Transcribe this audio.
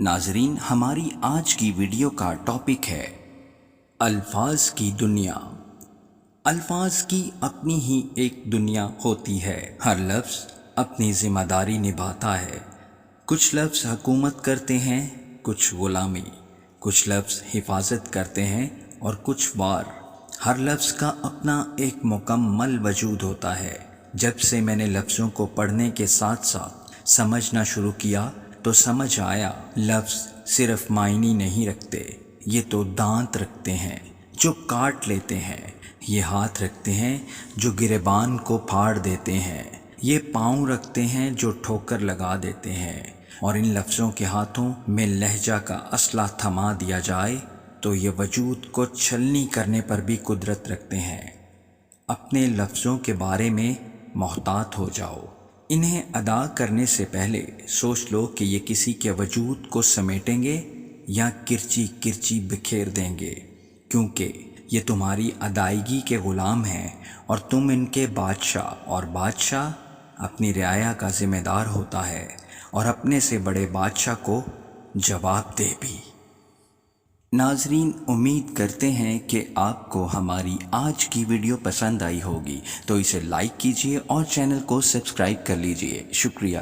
ناظرین، ہماری آج کی ویڈیو کا ٹاپک ہے الفاظ کی دنیا۔ الفاظ کی اپنی ہی ایک دنیا ہوتی ہے، ہر لفظ اپنی ذمہ داری نبھاتا ہے۔ کچھ لفظ حکومت کرتے ہیں، کچھ غلامی، کچھ لفظ حفاظت کرتے ہیں اور کچھ وار۔ ہر لفظ کا اپنا ایک مکمل وجود ہوتا ہے۔ جب سے میں نے لفظوں کو پڑھنے کے ساتھ ساتھ سمجھنا شروع کیا تو سمجھ آیا لفظ صرف معنی نہیں رکھتے، یہ تو دانت رکھتے ہیں جو کاٹ لیتے ہیں، یہ ہاتھ رکھتے ہیں جو گریبان کو پھاڑ دیتے ہیں، یہ پاؤں رکھتے ہیں جو ٹھوکر لگا دیتے ہیں، اور ان لفظوں کے ہاتھوں میں لہجہ کا اسلحہ تھما دیا جائے تو یہ وجود کو چھلنی کرنے پر بھی قدرت رکھتے ہیں۔ اپنے لفظوں کے بارے میں محتاط ہو جاؤ، انہیں ادا کرنے سے پہلے سوچ لو کہ یہ کسی کے وجود کو سمیٹیں گے یا کرچی کرچی بکھیر دیں گے، کیونکہ یہ تمہاری ادائیگی کے غلام ہیں اور تم ان کے بادشاہ، اور بادشاہ اپنی رعایا کا ذمہ دار ہوتا ہے اور اپنے سے بڑے بادشاہ کو جواب دے بھی۔ ناظرین، امید کرتے ہیں کہ آپ کو ہماری آج کی ویڈیو پسند آئی ہوگی، تو اسے لائک کیجیے اور چینل کو سبسکرائب کر لیجیے۔ شکریہ۔